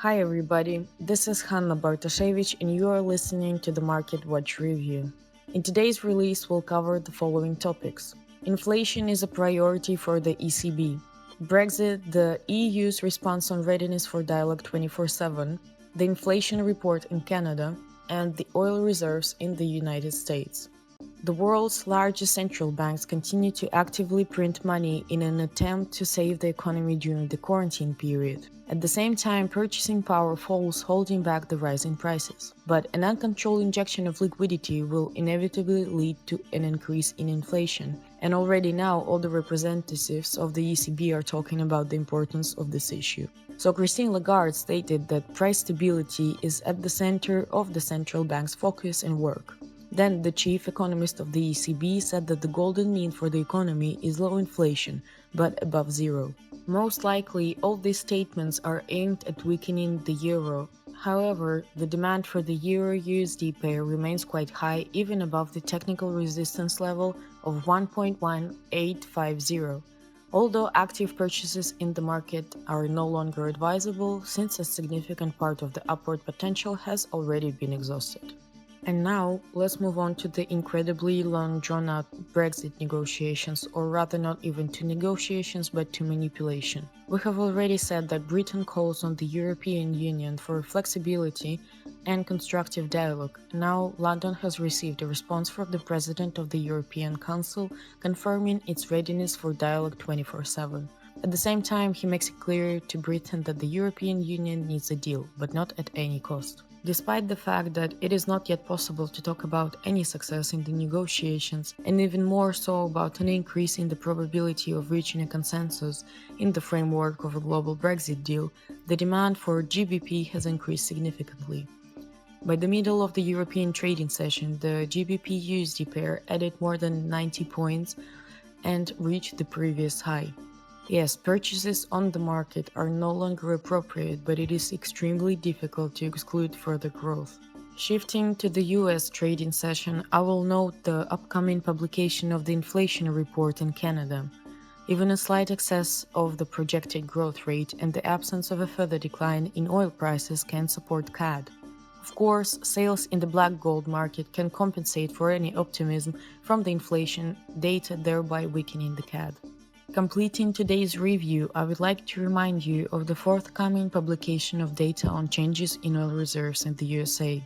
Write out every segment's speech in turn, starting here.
Hi everybody, this is Hanna Bartoszewicz and you are listening to the Market Watch Review. In today's release, we'll cover the following topics. Inflation is a priority for the ECB. Brexit, the EU's response on readiness for dialogue 24/7, the inflation report in Canada, and the oil reserves in the United States. The world's largest central banks continue to actively print money in an attempt to save the economy during the quarantine period. At the same time, purchasing power falls, holding back the rise in prices. But an uncontrolled injection of liquidity will inevitably lead to an increase in inflation. And already now, all the representatives of the ECB are talking about the importance of this issue. So Christine Lagarde stated that price stability is at the center of the central bank's focus and work. Then the chief economist of the ECB said that the golden mean for the economy is low inflation, but above zero. Most likely, all these statements are aimed at weakening the euro. However, the demand for the euro-USD pair remains quite high, even above the technical resistance level of 1.1850. Although active purchases in the market are no longer advisable, since a significant part of the upward potential has already been exhausted. And now, let's move on to the incredibly long drawn-out Brexit negotiations, or rather not even to negotiations but to manipulation. We have already said that Britain calls on the European Union for flexibility and constructive dialogue. Now, London has received a response from the President of the European Council confirming its readiness for dialogue 24/7. At the same time, he makes it clear to Britain that the European Union needs a deal, but not at any cost. Despite the fact that it is not yet possible to talk about any success in the negotiations, and even more so about an increase in the probability of reaching a consensus in the framework of a global Brexit deal, the demand for GBP has increased significantly. By the middle of the European trading session, the GBP-USD pair added more than 90 points and reached the previous high. Yes, purchases on the market are no longer appropriate, but it is extremely difficult to exclude further growth. Shifting to the US trading session, I will note the upcoming publication of the inflation report in Canada. Even a slight excess of the projected growth rate and the absence of a further decline in oil prices can support CAD. Of course, sales in the black gold market can compensate for any optimism from the inflation data, thereby weakening the CAD. Completing today's review, I would like to remind you of the forthcoming publication of data on changes in oil reserves in the USA.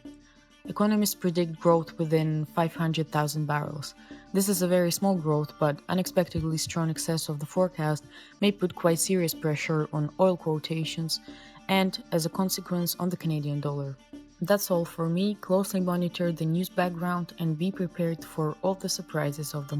Economists predict growth within 500,000 barrels. This is a very small growth, but unexpectedly strong excess of the forecast may put quite serious pressure on oil quotations and, as a consequence, on the Canadian dollar. That's all for me. Closely monitor the news background and be prepared for all the surprises of the